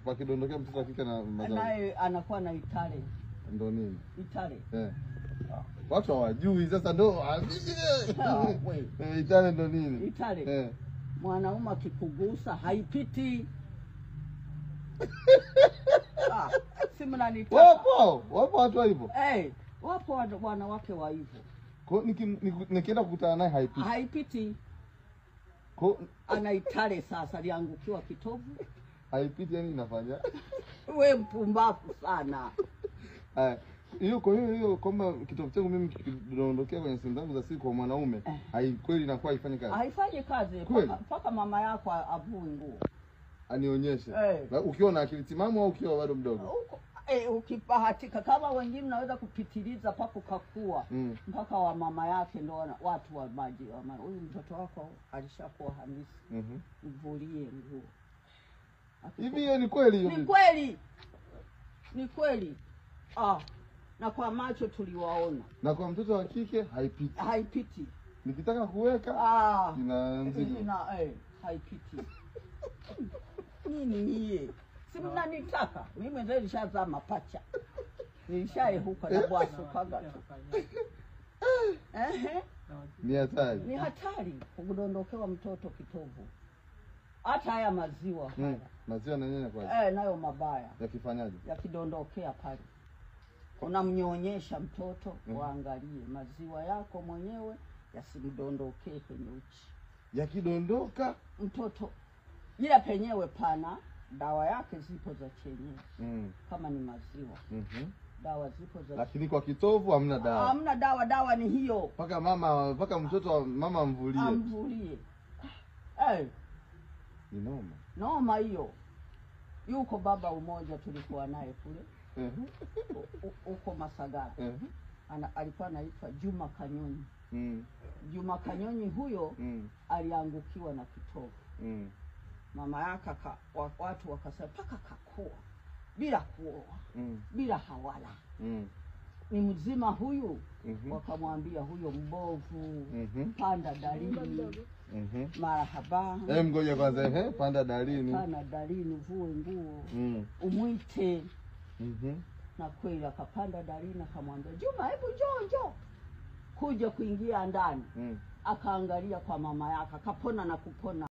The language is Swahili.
Pakidondokea mtoto wa kike na mazazi. Naye anakuwa na itale. Ndo nini? Itale. Watu hawajui sasa ndo itale ndo nini? Itale. Mwanaume akikugusa haipiti. Si mnanitaka. Wapo watu hivyo. Wapo wanawake wa hivyo. Kwa nikienda kukutana naye haipiti. Haipiti. Anaitale sasa liangukiwa kitovu. Haipiti yani inafanya. Wewe mpumbavu sana. Hiyo kwamba kitovu changu mimi kidondokea kwenye simu zangu za siku kwa mwanaume, kweli inakuwa haifanyi kazi. Haifanyi kazi mpaka mama yako avue nguo. Anionyeshe. Ukiwa na akili timamu au ukiwa bado mdogo? Ukibahatika kama wengine unaweza kupitiliza pako kakua mpaka wa mama yake ndo watu wa maji. Huyu mtoto wako alishakuwa Hamisi. Mvulie nguo. Hivi hiyo ni kweli hiyo? Ni kweli. Ni kweli. Na kwa macho tuliwaona. Na kwa mtoto wa kike haipiti. Haipiti. Nikitaka kuweka inaanzia. Haipiti. Nini hiye? Si mnanitaka. Mimi ndio nishazaa mapacha. Nilishaehuka na bwaso kaga. Ni hatari. Ni hatari kudondokewa mtoto kitovu. Hata haya maziwa haya. Maziwa na nini kwa? Nayo mabaya. Yakifanyaje? Yakidondokea pale. Unamnyonyesha mtoto, waangalie maziwa yako mwenyewe yasimdondokee kwenye uchi. Yakidondoka mtoto ila penyewe pana dawa yake zipo za chenyewe. Kama ni maziwa. Dawa zipo za. Lakini kwa kitovu hamna dawa. Hamna dawa, dawa ni hiyo. Paka mtoto mama amvulie. Amvulie. Ni noma. Noma hiyo. Yuko baba umoja tulikuwa naye kule. Uko Masagara. Alikuwa anaitwa Juma Kanyonyi. Juma Kanyonyi huyo aliangukiwa na kitovu. Mama yake watu wakasema paka kakua bila kuoa, bila hawala. Ni mzima huyu. Wakamwambia huyo mbovu, panda dalini. Marahaba. Ngoja kwanza panda dalini. Panda dalini, vue nguo. Umuite. Na kweli akapanda dalini akamwambia Juma, hebu njoo. Kuja kuingia ndani. Akaangalia kwa mama yake, akapona na kupona.